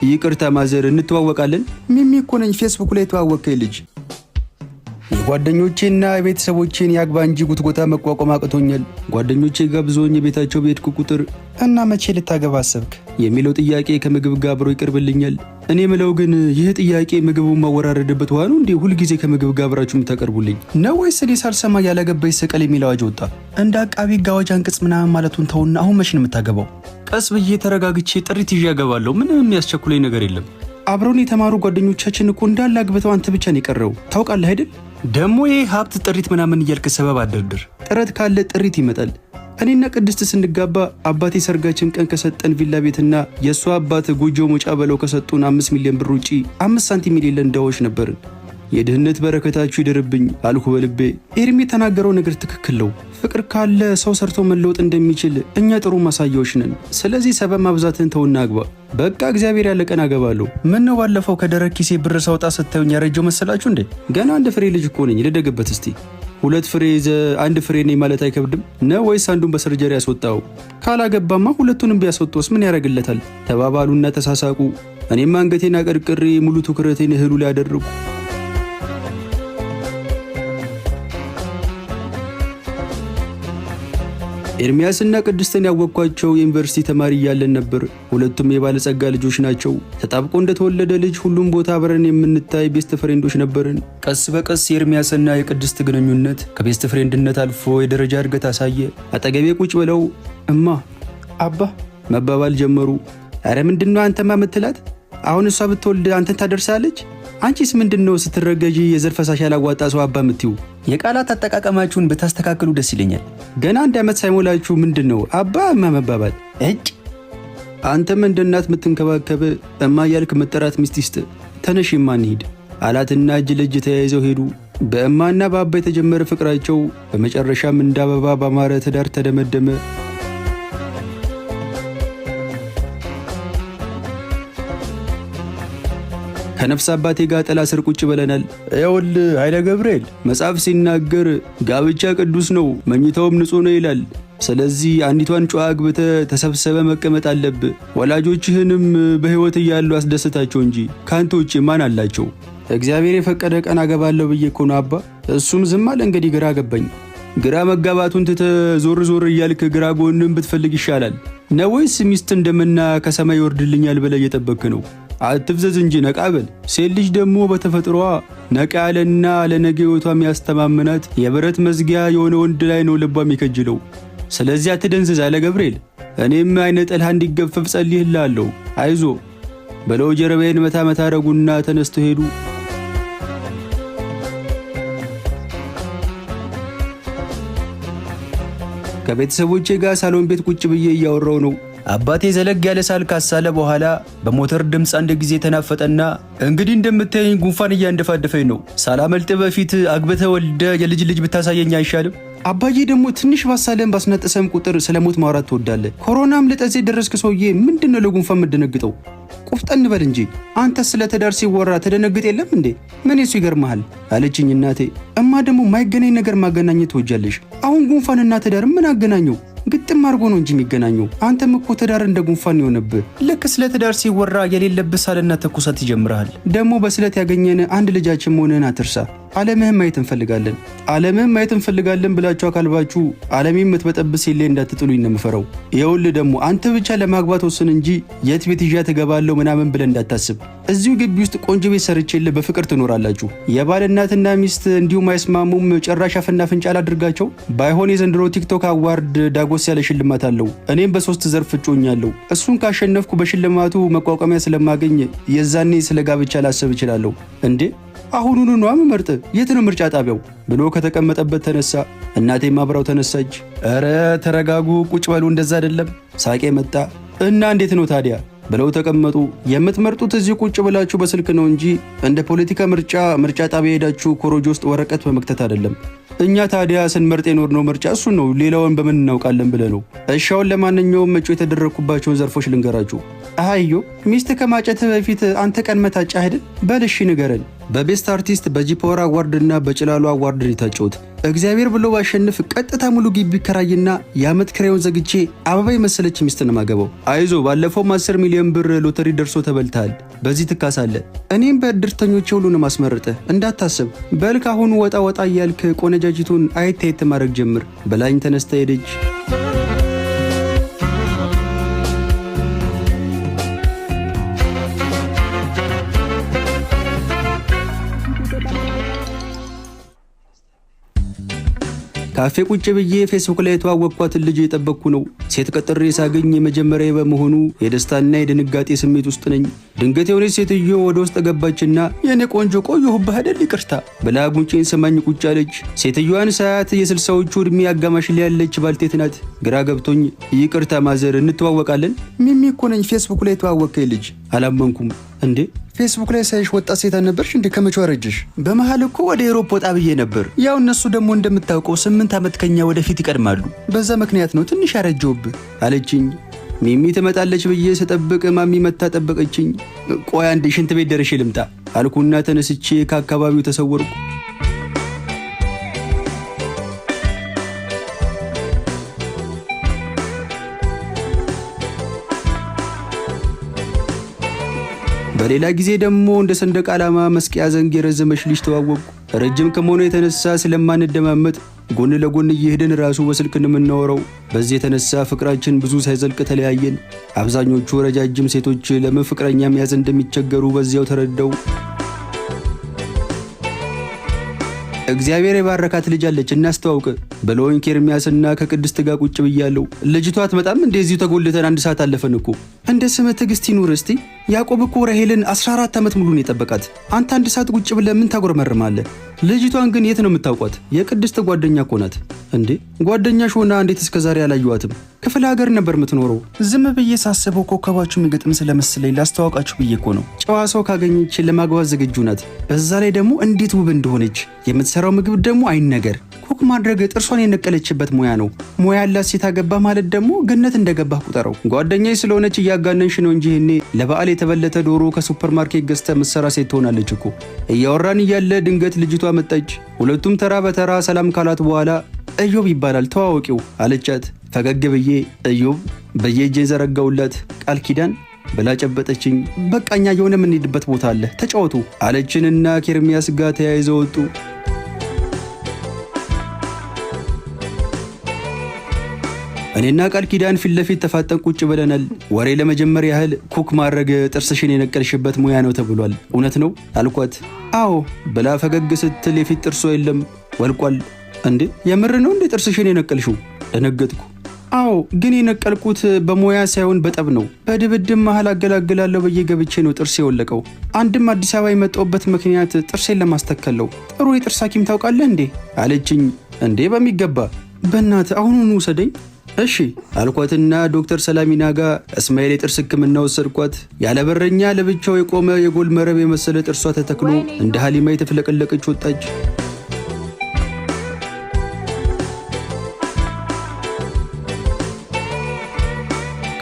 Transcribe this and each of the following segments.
ይቅርታ ማዘር እንተዋወቃለን? ሚሚ እኮ ነኝ ፌስቡክ ላይ የተዋወቀኝ ልጅ። የጓደኞቼና የቤተሰቦቼን ያግባ እንጂ ጉትጎታ መቋቋም አቅቶኛል። ጓደኞቼ ጋብዞኝ ቤታቸው በሄድኩ ቁጥር እና መቼ ልታገባ አሰብክ የሚለው ጥያቄ ከምግብ ጋር አብሮ ይቀርብልኛል። እኔ ምለው ግን ይህ ጥያቄ ምግቡን ማወራረድበት ዋኑ እንዴ? ሁልጊዜ ከምግብ ጋር አብራችሁ የምታቀርቡልኝ ነው ወይስ እኔ ሳልሰማ ያላገባኝ ሰቀል የሚል አዋጅ ወጣ? እንደ አቃቢ ሕግ አዋጅ አንቀጽ ምናምን ማለቱን ተውና አሁን መቼ ነው የምታገባው? ቀስ ብዬ ተረጋግቼ ጥሪት ይዤ አገባለሁ። ምንም የሚያስቸኩለኝ ነገር የለም። አብረውን የተማሩ ጓደኞቻችን እኮ እንዳለ አግብተው አንተ ብቻ ነው የቀረው። ታውቃለህ አይደል? ደግሞ ይህ ሀብት ጥሪት ምናምን እያልክ ሰበብ አደርድር። ጥረት ካለ ጥሪት ይመጣል። እኔና ቅድስት ስንጋባ አባቴ ሰርጋችን ቀን ከሰጠን ቪላ ቤትና የእሷ አባት ጎጆ ሞጫ በለው ከሰጡን 5 ሚሊዮን ብር ውጪ 5 ሳንቲም የሌለን ድሆች ነበርን። የድህነት በረከታችሁ ይደርብኝ አልኩ በልቤ። ኤርሚ የተናገረው ነገር ትክክል ነው። ፍቅር ካለ ሰው ሰርቶ መለወጥ እንደሚችል እኛ ጥሩ ማሳያዎች ነን። ስለዚህ ሰበብ ማብዛትን ተውና አግባ። በቃ እግዚአብሔር ያለ ቀን አገባለሁ። ምን ነው ባለፈው ከደረቅ ኪሴ ብር ሳውጣ ስታዩኝ ያረጀው መሰላችሁ እንዴ? ገና አንድ ፍሬ ልጅ እኮ ነኝ። ልደግበት እስቲ። 2 ፍሬ ይዘ አንድ ፍሬ ነኝ ማለት አይከብድም ነው ወይስ አንዱን በሰርጀሪ ያስወጣው? ካላገባማ ሁለቱንም ቢያስወጣውስ ምን ያደርግለታል? ተባባሉና ተሳሳቁ። እኔም አንገቴን አቀርቅሬ ሙሉ ትኩረቴን እህሉ ላይ አደረጉ። ኤርሚያስና ቅድስትን ያወቅኳቸው የዩኒቨርሲቲ ተማሪ እያለን ነበር። ሁለቱም የባለጸጋ ልጆች ናቸው። ተጣብቆ እንደተወለደ ልጅ ሁሉም ቦታ አብረን የምንታይ ቤስት ፍሬንዶች ነበርን። ቀስ በቀስ የኤርሚያስና የቅድስት ግንኙነት ከቤስት ፍሬንድነት አልፎ የደረጃ እድገት አሳየ። አጠገቤ ቁጭ ብለው እማ አባ መባባል ጀመሩ። አረ ምንድነው አንተማ ምትላት? አሁን እሷ ብትወልድ አንተን ታደርሳለች? አንቺስ ምንድነው ስትረገጂ የዘር ፈሳሽ ያላዋጣ ሰው አባ ምትዩ? የቃላት አጠቃቀማችሁን ብታስተካክሉ ደስ ይለኛል። ገና 1 ዓመት ሳይሞላችሁ ምንድነው አባ እማ መባባል? እጭ አንተም እንደ እናት ምትንከባከብ እማ ያልክ መጠራት ሚስት ይስጥ። ተነሽ እማ እንሂድ አላትና እጅ ለእጅ ተያይዘው ሄዱ። በእማና በአባ የተጀመረ ፍቅራቸው በመጨረሻም እንደ አበባ ባማረ ትዳር ተደመደመ። ከነፍስ አባቴ ጋር ጥላ ስር ቁጭ ብለናል። ይኸውልህ ኃይለ ገብርኤል መጽሐፍ ሲናገር ጋብቻ ቅዱስ ነው፣ መኝታውም ንጹሕ ነው ይላል። ስለዚህ አንዲቷን ጨዋ አግብተህ ተሰብሰበ መቀመጥ አለብህ። ወላጆችህንም በሕይወት እያሉ አስደስታቸው እንጂ ካንተ ውጭ ማን አላቸው? እግዚአብሔር የፈቀደ ቀን አገባለሁ ብዬ እኮ ነው አባ። እሱም ዝም አለ። እንግዲህ ግራ ገባኝ። ግራ መጋባቱን ትተህ ዞር ዞር እያልክ ግራ ጎንም ብትፈልግ ይሻላል ነው ወይስ ሚስት እንደምና ከሰማይ ይወርድልኛል ብለህ እየጠበክ ነው? አትፍዘዝ እንጂ ነቃ በል። ሴት ልጅ ደግሞ በተፈጥሮዋ ነቃ ያለና ለነገ ሕይወቷ የሚያስተማምናት የብረት መዝጊያ የሆነ ወንድ ላይ ነው ልቧ የሚከጅለው። ስለዚህ አትደንዝዝ አለ ገብርኤል። እኔም አይነ ጥልሃ እንዲገፈፍ ጸልይልሃለሁ። አይዞ በለው ጀርባዬን መታ መታ አረጉና ተነስተው ሄዱ። ከቤተሰቦቼ ጋር ሳሎን ቤት ቁጭ ብዬ እያወራው ነው። አባቴ ዘለግ ያለ ሳል ካሳለ በኋላ በሞተር ድምፅ አንድ ጊዜ ተናፈጠና እንግዲህ እንደምታየኝ ጉንፋን እያንደፋደፈኝ ነው። ሳላመልጥ በፊት አግብተህ ወልደ የልጅ ልጅ ብታሳየኝ አይሻልም? አባዬ ደግሞ ትንሽ ባሳለን ባስነጠሰም ቁጥር ስለሞት ማውራት ትወዳለህ። ኮሮናም ለጠዜ ደረስክ ሰውዬ፣ ምንድነው ለጉንፋን የምትደነግጠው? ቁፍጠን በል እንጂ አንተ ስለ ትዳር ሲወራ ተደነግጥ የለም እንዴ? ምን እሱ ይገርምሃል አለችኝ እናቴ። እማ ደግሞ ማይገናኝ ነገር ማገናኘት ትወጃለሽ። አሁን ጉንፋንና ትዳር ምን አገናኘው? ግጥም አድርጎ ነው እንጂ የሚገናኘው። አንተም እኮ ትዳር እንደ ጉንፋን ይሆነብህ። ልክ ስለ ትዳር ሲወራ የሌለብህ ሳልና ተኩሳት ይጀምራል። ደግሞ በስለት ያገኘን አንድ ልጃችን መሆንህን አትርሳ። ዓለምህን ማየት እንፈልጋለን። ዓለምህን ማየት እንፈልጋለን ብላችሁ አካልባችሁ ዓለሜን የምትበጠብስ የለ እንዳትጥሉኝ ነው የምፈራው። ይኸውልህ ደግሞ አንተ ብቻ ለማግባት ወስን እንጂ የት ቤት ይዣ ትገባለሁ ምናምን ብለህ እንዳታስብ። እዚሁ ግቢ ውስጥ ቆንጆ ቤት ሰርቼልህ በፍቅር ትኖራላችሁ። የባል እናትና ሚስት እንዲሁም አይስማሙም። ጭራሽ አፍና ፍንጫ አላድርጋቸው። ባይሆን የዘንድሮ ቲክቶክ አዋርድ ዳጎስ ያለ ሽልማት አለው። እኔም በ3 ዘርፍ እጮኛለሁ። እሱን ካሸነፍኩ በሽልማቱ መቋቋሚያ ስለማገኝ የዛኔ ስለ ጋብቻ ላሰብ እችላለሁ። እንዴ አሁኑኑ ነው የምመርጥ። የት ነው ምርጫ ጣቢያው ብሎ ከተቀመጠበት ተነሳ። እናቴም አብራው ተነሳች። ኧረ ተረጋጉ፣ ቁጭ በሉ፣ እንደዛ አይደለም። ሳቄ መጣ እና እንዴት ነው ታዲያ ብለው ተቀመጡ። የምትመርጡት እዚህ ቁጭ ብላችሁ በስልክ ነው እንጂ እንደ ፖለቲካ ምርጫ ጣቢያ ሄዳችሁ ኮሮጆ ውስጥ ወረቀት በመክተት አይደለም። እኛ ታዲያ ስንመርጥ የኖርነው ምርጫ እሱ ነው። ሌላውን በምን እናውቃለን ብለህ ነው። እሻውን ለማንኛውም እጩ የተደረግኩባቸውን ዘርፎች ልንገራችሁ። አሃዮ ሚስት ከማጨትህ በፊት አንተ ቀን መታጫ አይደል? በል እሺ ንገረን። በቤስት አርቲስት በጂፓወር አዋርድ እና በጭላሎ አዋርድ የታጨሁት። እግዚአብሔር ብሎ ባሸንፍ ቀጥታ ሙሉ ግቢ ከራይና የዓመት ክራዩን ዘግቼ አበባ የመሰለች ሚስት ነው ማገባው። አይዞ ባለፈው 10 ሚሊዮን ብር ሎተሪ ደርሶ ተበልተሃል። በዚህ ትካሳለ። እኔም በእድርተኞቼ ሁሉ ነው ማስመርጠህ እንዳታስብ። በልክ አሁን ወጣ ወጣ እያልክ ቆነጃጅቱን አየት ማድረግ ጀምር። በላኝ ተነስተ ሄደች። ካፌ ቁጭ ብዬ ፌስቡክ ላይ የተዋወቅኳትን ልጅ የጠበቅኩ ነው። ሴት ቀጥሬ ሳገኝ የመጀመሪያ በመሆኑ የደስታና የድንጋጤ ስሜት ውስጥ ነኝ። ድንገት የሆነች ሴትዮ ወደ ውስጥ ገባችና የኔ ቆንጆ ቆየሁብህ አይደል ይቅርታ ብላ ጉንጬን ስማኝ ቁጭ አለች። ሴትዮዋን ሳያት የ60ዎቹ ዕድሜ አጋማሽ ላይ ያለች ባልቴት ናት። ግራ ገብቶኝ ይቅርታ ማዘር እንተዋወቃለን? ሚሚ እኮ ነኝ ፌስቡክ ላይ የተዋወቅከኝ ልጅ። አላመንኩም። እንዴ ፌስቡክ ላይ ሳይሽ ወጣት ሴት አልነበርሽ እንዴ? ከመቼው አረጀሽ? በመሃል እኮ ወደ ኤሮፕ ወጣ ብዬ ነበር። ያው እነሱ ደግሞ እንደምታውቀው 8 ዓመት ከኛ ወደፊት ይቀድማሉ። በዛ ምክንያት ነው ትንሽ ያረጀውብህ አለችኝ። ሚሚ ትመጣለች ብዬ ስጠብቅ ማሚ መታ ጠበቀችኝ። ቆይ አንድ ሽንት ቤት ደርሼ ልምጣ አልኩና ተነስቼ ከአካባቢው ተሰወርኩ። በሌላ ጊዜ ደግሞ እንደ ሰንደቅ ዓላማ መስቂያ ዘንግ የረዘመች ልጅ ተዋወቅኩ። ረጅም ከመሆኑ የተነሳ ስለማንደማመጥ ጎን ለጎን እየሄድን ራሱ በስልክ እንደምናወራው። በዚህ የተነሳ ፍቅራችን ብዙ ሳይዘልቅ ተለያየን። አብዛኞቹ ረጃጅም ሴቶች ለምን ፍቅረኛ መያዝ እንደሚቸገሩ በዚያው ተረዳው። እግዚአብሔር የባረካት ልጅ አለች እናስተዋውቅ ብለውኝ ከኤርሚያስና ከቅድስት ጋር ቁጭ ብያለሁ። ልጅቷ አትመጣም እንደዚሁ ተጎልተን 1 ሰዓት አለፈን እኮ። እንደ ስምህ ትዕግስት ይኑር እስቲ። ያዕቆብ እኮ ራሄልን 14 ዓመት ሙሉ ነው የጠበቃት። አንተ 1 ሰዓት ቁጭ ብለህ ምን ታጎረመርማለህ? ልጅቷን ግን የት ነው የምታውቋት? የቅድስት ጓደኛ እኮ ናት። እንዴ ጓደኛሽ ሆና እንዴት እስከዛሬ አላየኋትም? ክፍለ ሀገር ነበር የምትኖረው። ዝም ብዬ ሳስበው ኮከባችሁ የሚገጥም ስለመሰለኝ ላስተዋውቃችሁ ብዬ እኮ ነው። ጨዋ ሰው ካገኘች ለማግባት ዝግጁ ናት። በዛ ላይ ደግሞ እንዴት ውብ እንደሆነች። የምትሰራው ምግብ ደግሞ አይነገር። ኩክ ማድረግ ጥርሷን የነቀለችበት ሙያ ነው። ሙያ ያላት ሴት አገባ ማለት ደግሞ ገነት እንደገባህ ቁጠረው። ጓደኛዬ ስለሆነች እያጋነንሽ ነው እንጂ እኔ ለበዓል የተበለተ ዶሮ ከሱፐር ማርኬት ገዝተህ የምትሰራ ሴት ትሆናለች እኮ። እያወራን እያለ ድንገት ልጅቷ መጣች። ሁለቱም ተራ በተራ ሰላም ካላት በኋላ እዮብ ይባላል ተዋወቂው አለቻት። ፈገግ ብዬ እዮብ በየእጄን ዘረጋውላት። ቃል ኪዳን ብላ ጨበጠችኝ። በቃኛ የሆነ የምንሄድበት ቦታ አለ ተጫወቱ አለችንና ከኤርሚያስ ጋር ተያይዘው ወጡ። እኔና ቃል ኪዳን ፊት ለፊት ተፋጠን ቁጭ ብለናል። ወሬ ለመጀመር ያህል ኩክ ማድረግ ጥርስሽን የነቀልሽበት ሙያ ነው ተብሏል። እውነት ነው አልኳት። አዎ ብላ ፈገግ ስትል የፊት ጥርሶ የለም ወልቋል። እንዴ የምር ነው እንዴ ጥርስሽን የነቀልሽው? ደነገጥኩ። አዎ ግን የነቀልኩት በሙያ ሳይሆን በጠብ ነው። በድብድብ መሃል አገላግላለሁ ብዬ ገብቼ ነው ጥርሴ የወለቀው። አንድም አዲስ አበባ የመጣሁበት ምክንያት ጥርሴን ለማስተከል ነው። ጥሩ የጥርስ ሐኪም ታውቃለህ እንዴ አለችኝ። እንዴ በሚገባ በእናትህ አሁኑኑ ውሰደኝ። እሺ አልኳትና ዶክተር ሰላሚና ጋር እስማኤል የጥርስ ሕክምና ወሰድኳት። ያለበረኛ ለብቻው የቆመ የጎል መረብ የመሰለ ጥርሷ ተተክሎ እንደ ሀሊማ የተፍለቀለቀች ወጣች።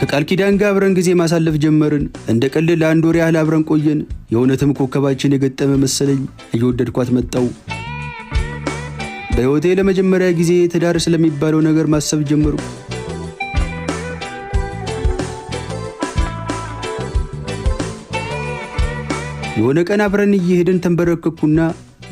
ከቃል ኪዳን ጋር አብረን ጊዜ ማሳለፍ ጀመርን። እንደ ቀልድ ለአንድ ወር ያህል አብረን ቆየን። የእውነትም ኮከባችን የገጠመ መሰለኝ። እየወደድኳት መጣው። በሕይወቴ ለመጀመሪያ ጊዜ ትዳር ስለሚባለው ነገር ማሰብ ጀመርኩ። የሆነ ቀን አብረን እየሄድን ተንበረከኩና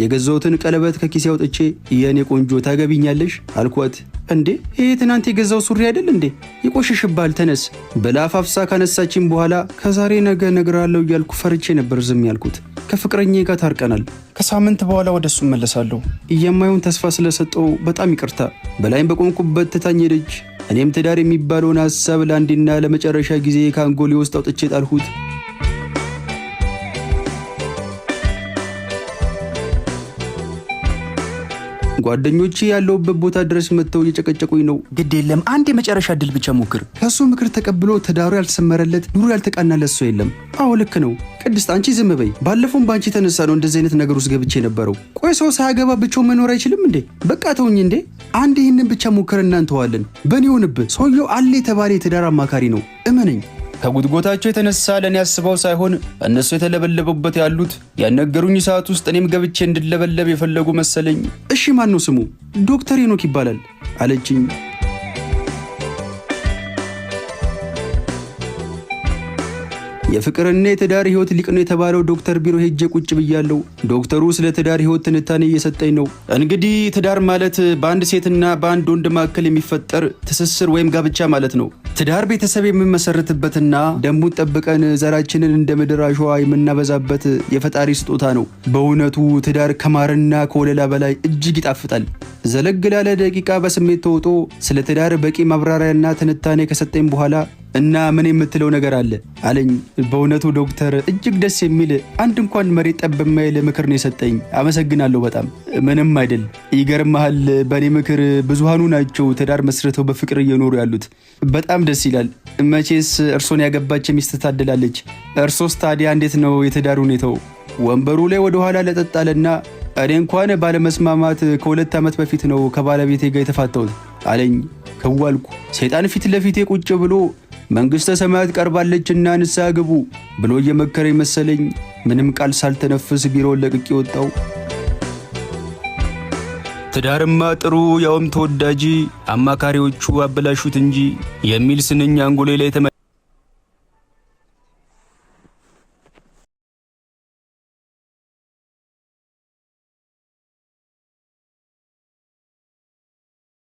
የገዛሁትን ቀለበት ከኪሴ አውጥቼ የኔ ቆንጆ ታገቢኛለሽ አልኳት። እንዴ ይሄ ትናንት የገዛው ሱሪ አይደል እንዴ? ይቆሽሽባል ተነስ ብላ አፋፍሳ ካነሳችኝ በኋላ ከዛሬ ነገ እነግርሃለሁ እያልኩ ፈርቼ ነበር ዝም ያልኩት። ከፍቅረኛዬ ጋር ታርቀናል። ከሳምንት በኋላ ወደሱ እመለሳለሁ። የማይሆን ተስፋ ስለሰጠው በጣም ይቅርታ። በላይም በቆምኩበት ትታኝ ሄደች። እኔም ትዳር የሚባለውን ሐሳብ ለአንዴና ለመጨረሻ ጊዜ ከአንጎሌ ውስጥ አውጥቼ ጣልሁት። ጓደኞቼ ያለውበት ቦታ ድረስ መጥተው እየጨቀጨቁኝ ነው። ግድ የለም አንድ የመጨረሻ እድል ብቻ ሞክር። ከሱ ምክር ተቀብሎ ትዳሩ ያልተሰመረለት ኑሮ ያልተቃናለት ሰው የለም። አዎ ልክ ነው። ቅድስት አንቺ ዝም በይ። ባለፈውም ባንቺ የተነሳ ነው እንደዚህ አይነት ነገር ውስጥ ገብቼ ነበረው። ቆይ ሰው ሳያገባ ብቻውን መኖር አይችልም እንዴ? በቃ ተውኝ እንዴ። አንድ ይህንን ብቻ ሞክር እናንተዋለን። በእኔ ሆንብህ። ሰውየው አለ የተባለ የትዳር አማካሪ ነው። እመነኝ። ከጉትጎታቸው የተነሳ ለእኔ አስበው ሳይሆን እነሱ የተለበለቡበት ያሉት ያነገሩኝ ሰዓት ውስጥ እኔም ገብቼ እንድለበለብ የፈለጉ መሰለኝ። እሺ ማን ነው ስሙ? ዶክተር ሄኖክ ይባላል አለችኝ። የፍቅርና የትዳር ህይወት ሊቅ ነው የተባለው ዶክተር ቢሮ ሄጄ ቁጭ ብያለሁ። ዶክተሩ ስለ ትዳር ህይወት ትንታኔ እየሰጠኝ ነው። እንግዲህ ትዳር ማለት በአንድ ሴትና በአንድ ወንድ መካከል የሚፈጠር ትስስር ወይም ጋብቻ ማለት ነው። ትዳር ቤተሰብ የምንመሰርትበትና ደንቡን ጠብቀን ዘራችንን እንደ ምድር አሸዋ የምናበዛበት የፈጣሪ ስጦታ ነው። በእውነቱ ትዳር ከማርና ከወለላ በላይ እጅግ ይጣፍጣል። ዘለግ ላለ ደቂቃ በስሜት ተውጦ ስለ ትዳር በቂ ማብራሪያና ትንታኔ ከሰጠኝ በኋላ እና ምን የምትለው ነገር አለ አለኝ። በእውነቱ ዶክተር እጅግ ደስ የሚል አንድ እንኳን መሬት ጠብ የማይል ምክር ነው የሰጠኝ። አመሰግናለሁ በጣም። ምንም አይደል። ይገርምሃል፣ በእኔ ምክር ብዙሃኑ ናቸው ትዳር መስርተው በፍቅር እየኖሩ ያሉት። በጣም ደስ ይላል። መቼስ እርሶን ያገባች ሚስት ታድላለች። እርሶስ ታዲያ እንዴት ነው የትዳር ሁኔታው? ወንበሩ ላይ ወደ ኋላ ለጠጣለና እኔ እንኳን ባለመስማማት ከ2 ዓመት በፊት ነው ከባለቤቴ ጋር የተፋታሁት አለኝ። ከዋልኩ ሰይጣን ፊት ለፊቴ ቁጭ ብሎ መንግሥተ ሰማያት ቀርባለችና ንስሐ ግቡ ብሎ እየመከረኝ መሰለኝ። ምንም ቃል ሳልተነፍስ ቢሮውን ለቅቄ ወጣው። ትዳርማ ጥሩ ያውም ተወዳጅ፣ አማካሪዎቹ አበላሹት እንጂ የሚል ስንኝ አንጎሌ ላይ